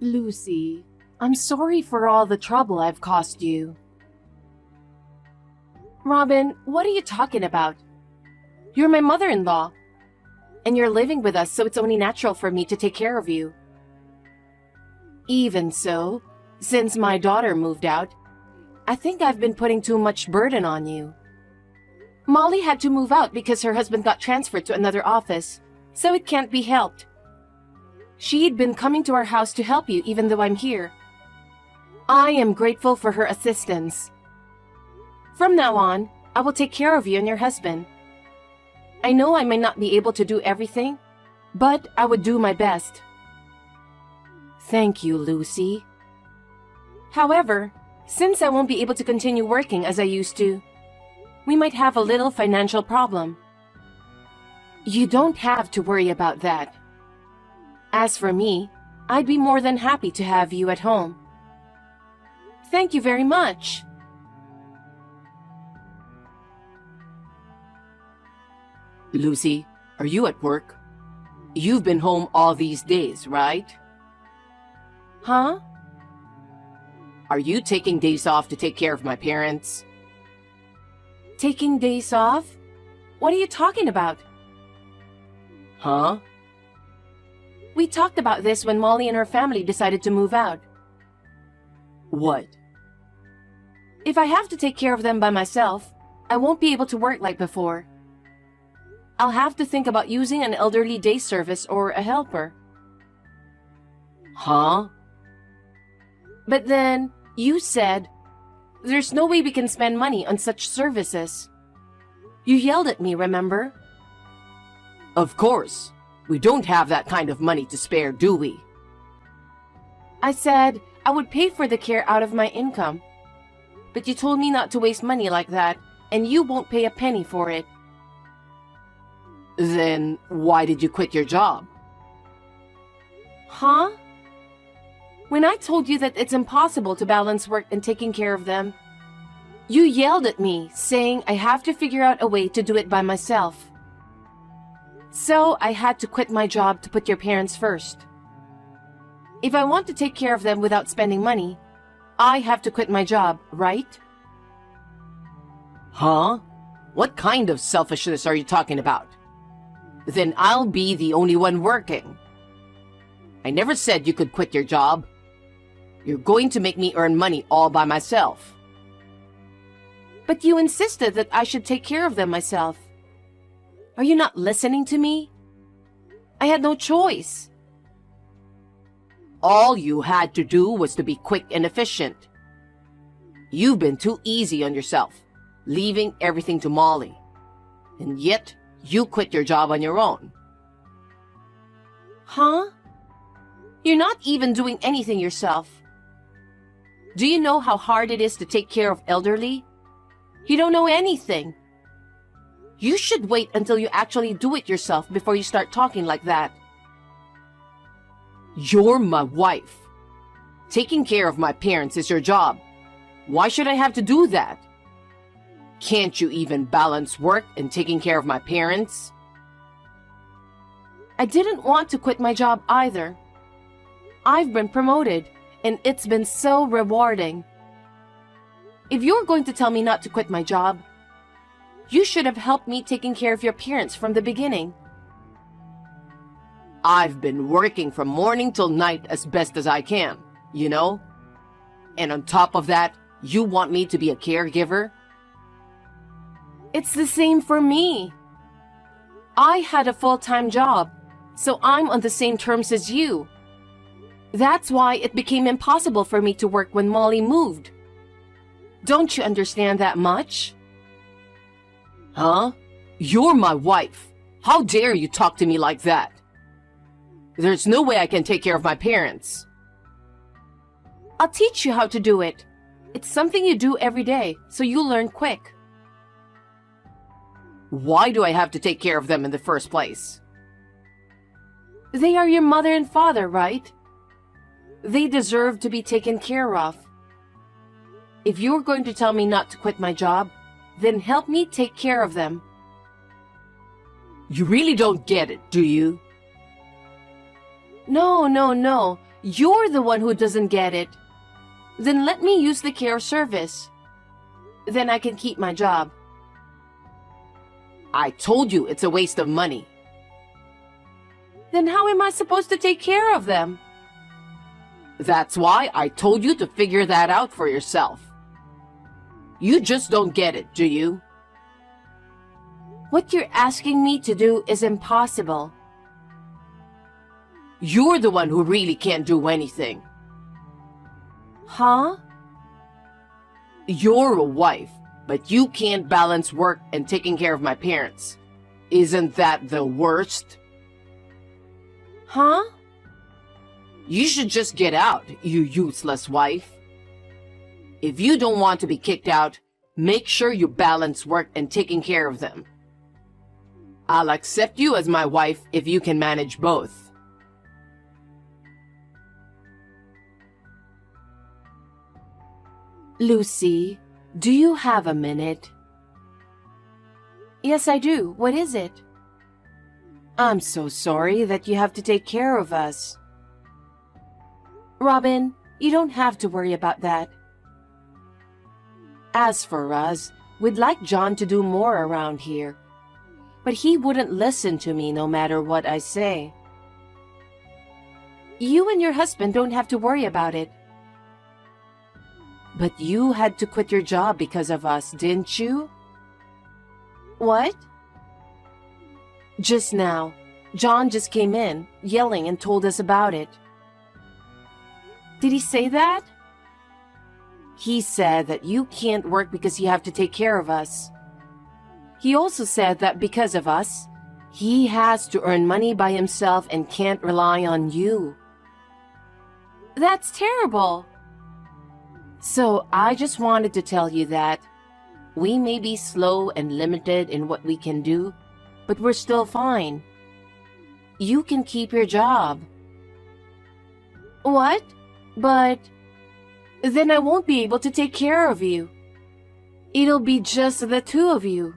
Lucy, I'm sorry for all the trouble I've caused you. Robin, what are you talking about? You're my mother-in-law, and you're living with us, so it's only natural for me to take care of you. Even so, since my daughter moved out, I think I've been putting too much burden on you. Molly had to move out because her husband got transferred to another office, so it can't be helped. She'd been coming to our house to help you even though I'm here. I am grateful for her assistance. From now on, I will take care of you and your husband. I know I may not be able to do everything, but I would do my best. Thank you, Lucy. However, since I won't be able to continue working as I used to, we might have a little financial problem. You don't have to worry about that. As for me, I'd be more than happy to have you at home. Thank you very much. Lucy, are you at work? You've been home all these days, right? Huh? Are you taking days off to take care of my parents? Taking days off? What are you talking about? Huh? We talked about this when Molly and her family decided to move out. What? If I have to take care of them by myself, I won't be able to work like before. I'll have to think about using an elderly day service or a helper. Huh? But then, you said, there's no way we can spend money on such services. You yelled at me, remember? Of course. We don't have that kind of money to spare, do we? I said I would pay for the care out of my income. But you told me not to waste money like that, and you won't pay a penny for it. Then why did you quit your job? Huh? When I told you that it's impossible to balance work and taking care of them, you yelled at me, saying I have to figure out a way to do it by myself. So I had to quit my job to put your parents first. If I want to take care of them without spending money, I have to quit my job, right? Huh? What kind of selfishness are you talking about? Then I'll be the only one working. I never said you could quit your job. You're going to make me earn money all by myself. But you insisted that I should take care of them myself. Are you not listening to me? I had no choice. All you had to do was to be quick and efficient. You've been too easy on yourself, leaving everything to Molly. And yet, you quit your job on your own. Huh? You're not even doing anything yourself. Do you know how hard it is to take care of elderly? You don't know anything. You should wait until you actually do it yourself before you start talking like that. You're my wife. Taking care of my parents is your job. Why should I have to do that? Can't you even balance work and taking care of my parents? I didn't want to quit my job either. I've been promoted, and it's been so rewarding. If you're going to tell me not to quit my job, you should have helped me taking care of your parents from the beginning. I've been working from morning till night as best as I can, you know? And on top of that, you want me to be a caregiver? It's the same for me. I had a full-time job, so I'm on the same terms as you. That's why it became impossible for me to work when Molly moved. Don't you understand that much? Huh? You're my wife. How dare you talk to me like that? There's no way I can take care of my parents. I'll teach you how to do it. It's something you do every day, so you'll learn quick. Why do I have to take care of them in the first place? They are your mother and father, right? They deserve to be taken care of. If you're going to tell me not to quit my job, then help me take care of them. You really don't get it, do you? No. You're the one who doesn't get it. Then let me use the care service. Then I can keep my job. I told you it's a waste of money. Then how am I supposed to take care of them? That's why I told you to figure that out for yourself. You just don't get it, do you? What you're asking me to do is impossible. You're the one who really can't do anything. Huh? You're a wife, but you can't balance work and taking care of my parents. Isn't that the worst? Huh? You should just get out, you useless wife. If you don't want to be kicked out, make sure you balance work and taking care of them. I'll accept you as my wife if you can manage both. Lucy, do you have a minute? Yes, I do. What is it? I'm so sorry that you have to take care of us. Robin, you don't have to worry about that. As for us, we'd like John to do more around here. But he wouldn't listen to me no matter what I say. You and your husband don't have to worry about it. But you had to quit your job because of us, didn't you? What? Just now, John just came in, yelling and told us about it. Did he say that? He said that you can't work because you have to take care of us. He also said that because of us, he has to earn money by himself and can't rely on you. That's terrible. So I just wanted to tell you that we may be slow and limited in what we can do, but we're still fine. You can keep your job. What? But then I won't be able to take care of you. It'll be just the two of you.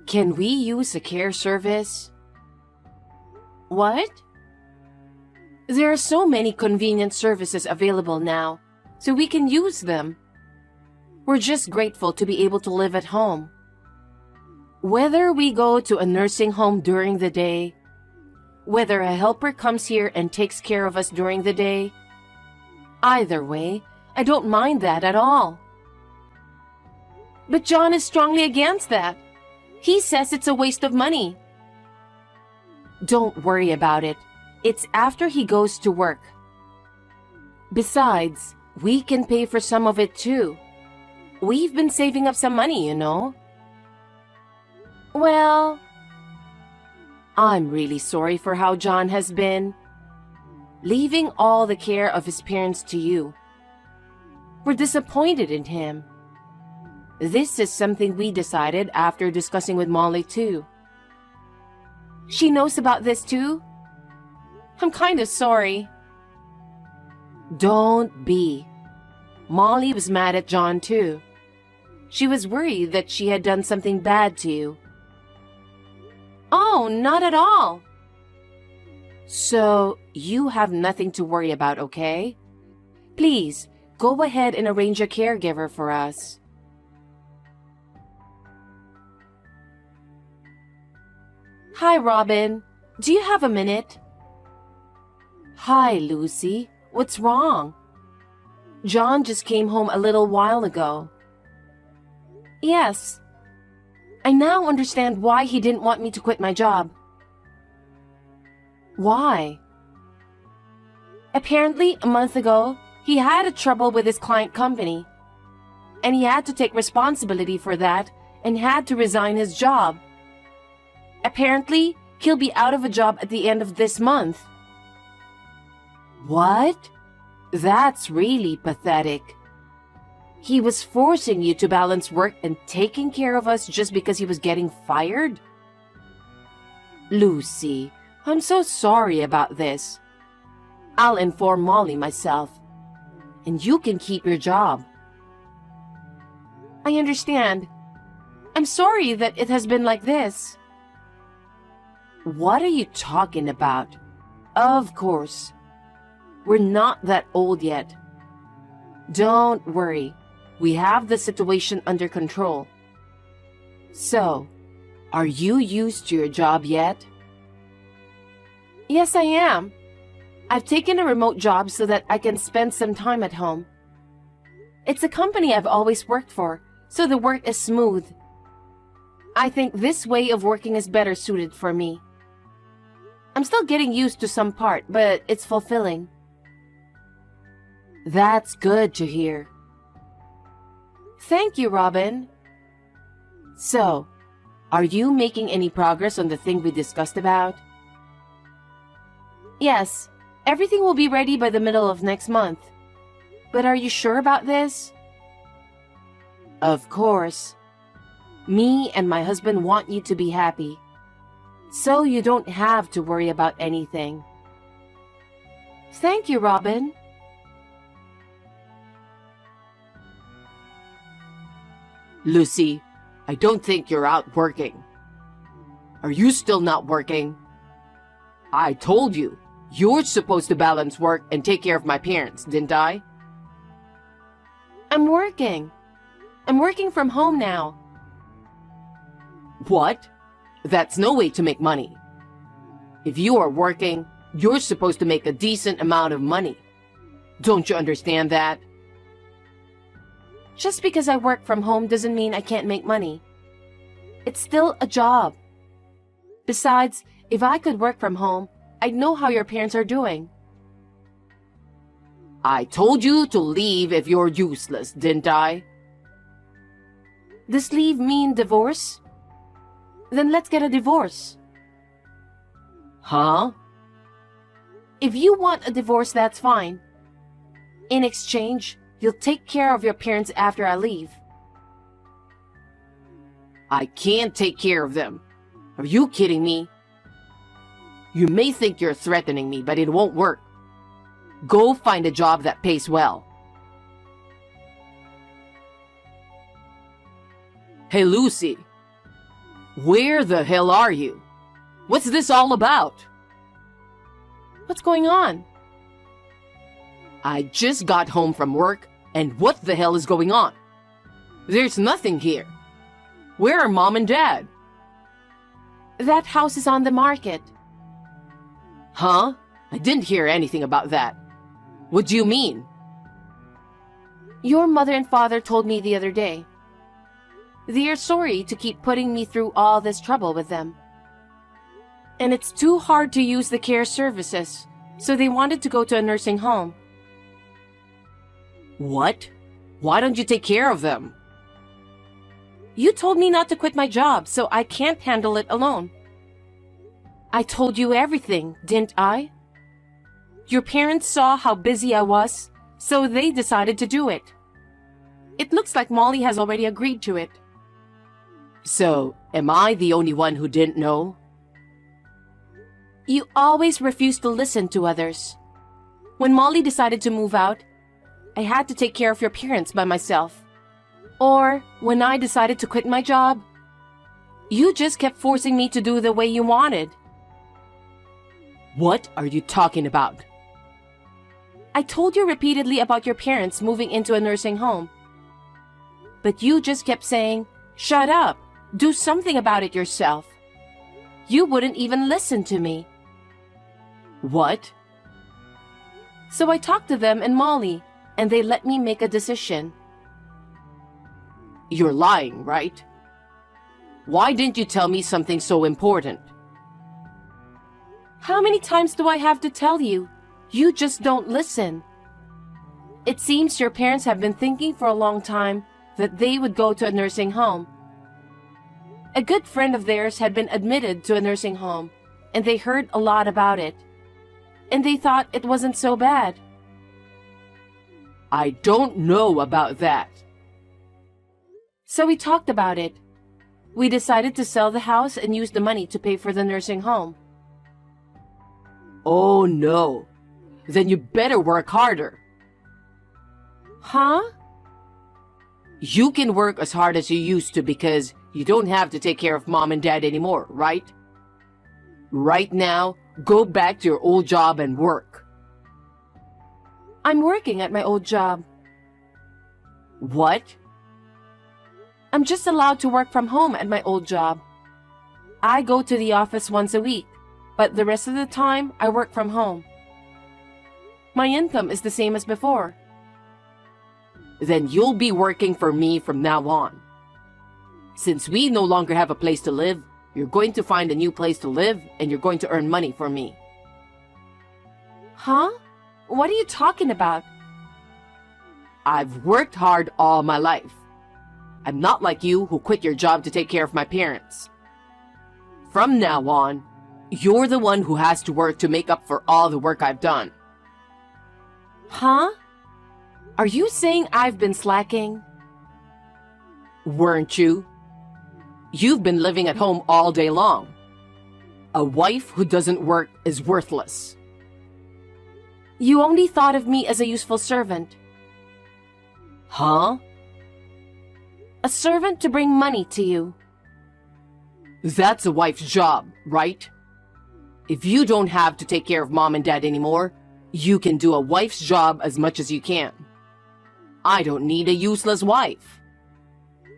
Can we use a care service? What? There are so many convenient services available now, so we can use them. We're just grateful to be able to live at home. Whether we go to a nursing home during the day, whether a helper comes here and takes care of us during the day, either way, I don't mind that at all. But John is strongly against that. He says it's a waste of money. Don't worry about it. It's after he goes to work. Besides, we can pay for some of it too. We've been saving up some money, you know. Well, I'm really sorry for how John has been, leaving all the care of his parents to you. We're disappointed in him. This is something we decided after discussing with Molly too. She knows about this too? I'm kind of sorry. Don't be. Molly was mad at John too. She was worried that she had done something bad to you. Oh, not at all. So, you have nothing to worry about, okay? Please, go ahead and arrange a caregiver for us. Hi, Robin. Do you have a minute? Hi, Lucy. What's wrong? John just came home a little while ago. Yes. I now understand why he didn't want me to quit my job. Why? Apparently, a month ago, he had a trouble with his client company. And he had to take responsibility for that and had to resign his job. Apparently, he'll be out of a job at the end of this month. What? That's really pathetic. He was forcing you to balance work and taking care of us just because he was getting fired? Lucy, I'm so sorry about this. I'll inform Molly myself. And you can keep your job. I understand. I'm sorry that it has been like this. What are you talking about? Of course. We're not that old yet. Don't worry. We have the situation under control. So, are you used to your job yet? Yes, I am. I've taken a remote job so that I can spend some time at home. It's a company I've always worked for, so the work is smooth. I think this way of working is better suited for me. I'm still getting used to some part, but it's fulfilling. That's good to hear. Thank you, Robin. So, are you making any progress on the thing we discussed about? Yes, everything will be ready by the middle of next month. But are you sure about this? Of course. Me and my husband want you to be happy. So you don't have to worry about anything. Thank you, Robin. Lucy, I don't think you're out working. Are you still not working? I told you, you're supposed to balance work and take care of my parents, didn't I? I'm working. I'm working from home now. What? That's no way to make money. If you are working, you're supposed to make a decent amount of money. Don't you understand that? Just because I work from home doesn't mean I can't make money. It's still a job. Besides, if I could work from home, I'd know how your parents are doing. I told you to leave if you're useless, didn't I? Does leave mean divorce? Then let's get a divorce. Huh? If you want a divorce, that's fine. In exchange, you'll take care of your parents after I leave. I can't take care of them. Are you kidding me? You may think you're threatening me, but it won't work. Go find a job that pays well. Hey, Lucy. Where the hell are you? What's this all about? What's going on? I just got home from work, and what the hell is going on? There's nothing here. Where are Mom and Dad? That house is on the market. Huh? I didn't hear anything about that. What do you mean? Your mother and father told me the other day. They are sorry to keep putting me through all this trouble with them. And it's too hard to use the care services, so they wanted to go to a nursing home. What? Why don't you take care of them? You told me not to quit my job, so I can't handle it alone. I told you everything, didn't I? Your parents saw how busy I was, so they decided to do it. It looks like Molly has already agreed to it. So, am I the only one who didn't know? You always refuse to listen to others. When Molly decided to move out, I had to take care of your parents by myself. Or, when I decided to quit my job, you just kept forcing me to do the way you wanted. What are you talking about? I told you repeatedly about your parents moving into a nursing home. But you just kept saying, "Shut up, do something about it yourself." You wouldn't even listen to me. What? So I talked to them and Molly, and they let me make a decision. You're lying, right? Why didn't you tell me something so important? How many times do I have to tell you? You just don't listen. It seems your parents have been thinking for a long time that they would go to a nursing home. A good friend of theirs had been admitted to a nursing home, and they heard a lot about it. And they thought it wasn't so bad. I don't know about that. So we talked about it. We decided to sell the house and use the money to pay for the nursing home. Oh no. Then you better work harder. Huh? You can work as hard as you used to because you don't have to take care of Mom and Dad anymore, right? Right now, go back to your old job and work. I'm working at my old job. What? I'm just allowed to work from home at my old job. I go to the office once a week, but the rest of the time I work from home. My income is the same as before. Then you'll be working for me from now on. Since we no longer have a place to live, you're going to find a new place to live and you're going to earn money for me. Huh? What are you talking about? I've worked hard all my life. I'm not like you who quit your job to take care of my parents. From now on, you're the one who has to work to make up for all the work I've done. Huh? Are you saying I've been slacking? Weren't you? You've been living at home all day long. A wife who doesn't work is worthless. You only thought of me as a useful servant. Huh? A servant to bring money to you. That's a wife's job, right? If you don't have to take care of mom and dad anymore, you can do a wife's job as much as you can. I don't need a useless wife.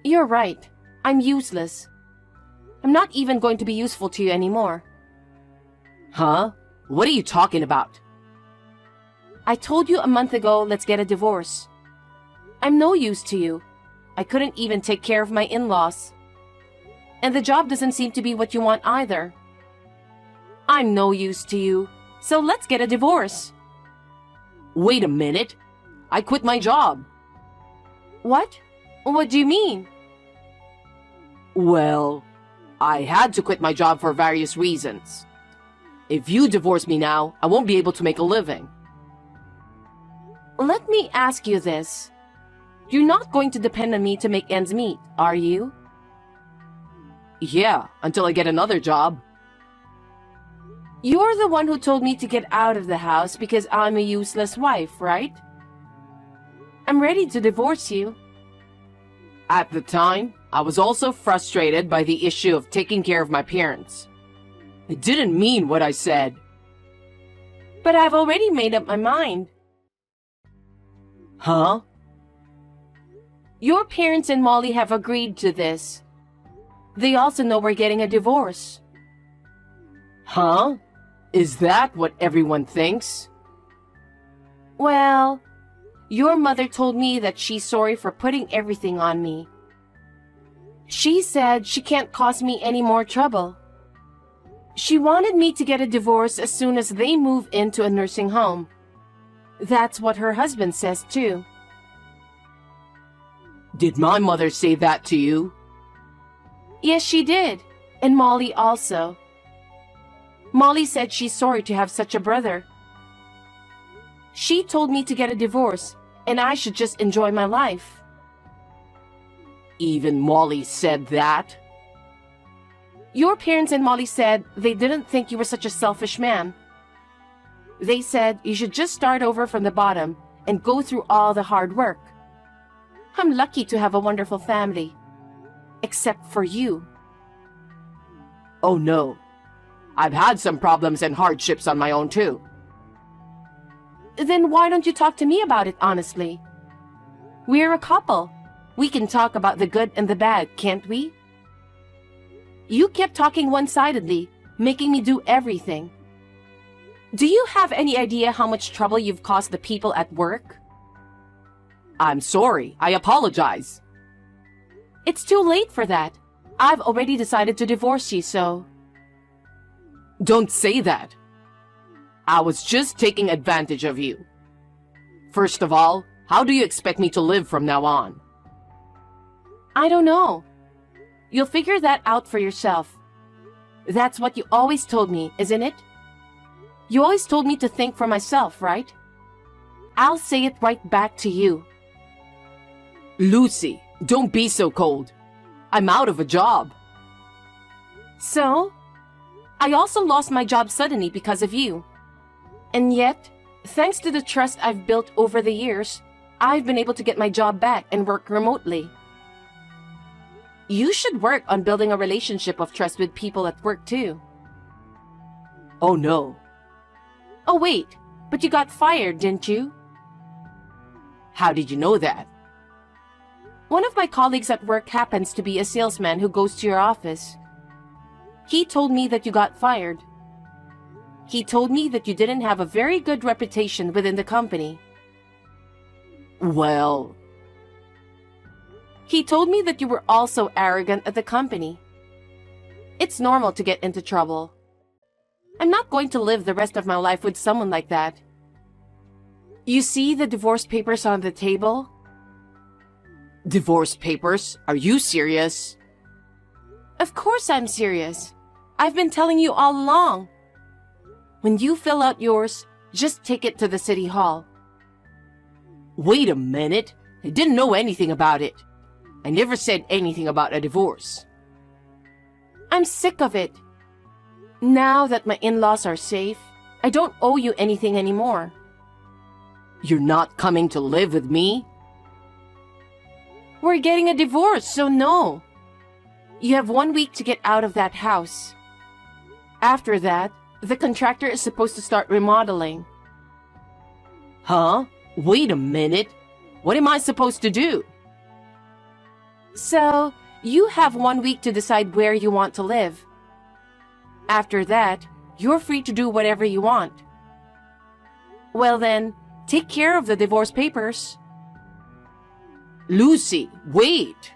You're right. I'm useless. I'm not even going to be useful to you anymore. Huh? What are you talking about? I told you a month ago, let's get a divorce. I'm no use to you. I couldn't even take care of my in-laws. And the job doesn't seem to be what you want either. I'm no use to you, so let's get a divorce. Wait a minute. I quit my job. What? What do you mean? Well, I had to quit my job for various reasons. If you divorce me now, I won't be able to make a living. Let me ask you this. You're not going to depend on me to make ends meet, are you? Yeah, until I get another job. You're the one who told me to get out of the house because I'm a useless wife, right? I'm ready to divorce you. At the time, I was also frustrated by the issue of taking care of my parents. I didn't mean what I said. But I've already made up my mind. Huh? Your parents and Molly have agreed to this. They also know we're getting a divorce. Huh? Is that what everyone thinks? Well, your mother told me that she's sorry for putting everything on me. She said she can't cause me any more trouble. She wanted me to get a divorce as soon as they move into a nursing home. That's what her husband says too. Did my mother say that to you? Yes, she did. And Molly also. Molly said she's sorry to have such a brother. She told me to get a divorce, and I should just enjoy my life. Even Molly said that? Your parents and Molly said they didn't think you were such a selfish man. They said you should just start over from the bottom and go through all the hard work. I'm lucky to have a wonderful family. Except for you. Oh no. I've had some problems and hardships on my own too. Then why don't you talk to me about it honestly? We're a couple. We can talk about the good and the bad, can't we? You kept talking one-sidedly, making me do everything. Do you have any idea how much trouble you've caused the people at work? I'm sorry. I apologize. It's too late for that. I've already decided to divorce you, so... Don't say that. I was just taking advantage of you. First of all, how do you expect me to live from now on? I don't know. You'll figure that out for yourself. That's what you always told me, isn't it? You always told me to think for myself, right? I'll say it right back to you. Lucy, don't be so cold. I'm out of a job. So? I also lost my job suddenly because of you. And yet, thanks to the trust I've built over the years, I've been able to get my job back and work remotely. You should work on building a relationship of trust with people at work too. Oh no. Oh wait, but you got fired, didn't you? How did you know that? One of my colleagues at work happens to be a salesman who goes to your office. He told me that you got fired. He told me that you didn't have a very good reputation within the company. Well, he told me that you were also arrogant at the company. It's normal to get into trouble. I'm not going to live the rest of my life with someone like that. You see the divorce papers on the table? divorce papers? Are you serious? Of course I'm serious. I've been telling you all along. When you fill out yours, just take it to the city hall. Wait a minute. I didn't know anything about it. I never said anything about a divorce. I'm sick of it. Now that my in-laws are safe, I don't owe you anything anymore. You're not coming to live with me? We're getting a divorce, so no. You have 1 week to get out of that house. After that, the contractor is supposed to start remodeling. Huh? Wait a minute. What am I supposed to do? So, you have 1 week to decide where you want to live. After that, you're free to do whatever you want. Well then, take care of the divorce papers. Lucy, wait!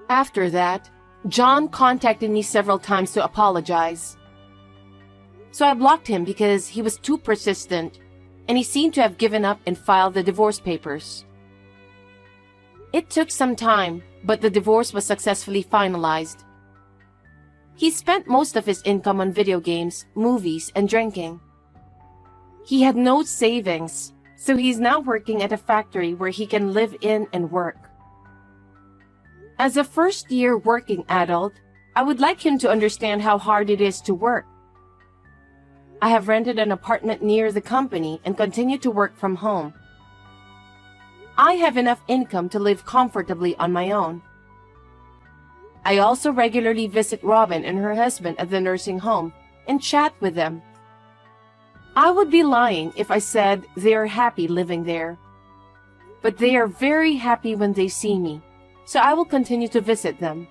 After that, John contacted me several times to apologize. So I blocked him because he was too persistent, and he seemed to have given up and filed the divorce papers. It took some time, but the divorce was successfully finalized. He spent most of his income on video games, movies, and drinking. He had no savings, so he's now working at a factory where he can live in and work. As a first-year working adult, I would like him to understand how hard it is to work. I have rented an apartment near the company and continue to work from home. I have enough income to live comfortably on my own. I also regularly visit Robin and her husband at the nursing home and chat with them. I would be lying if I said they are happy living there. But they are very happy when they see me, so I will continue to visit them.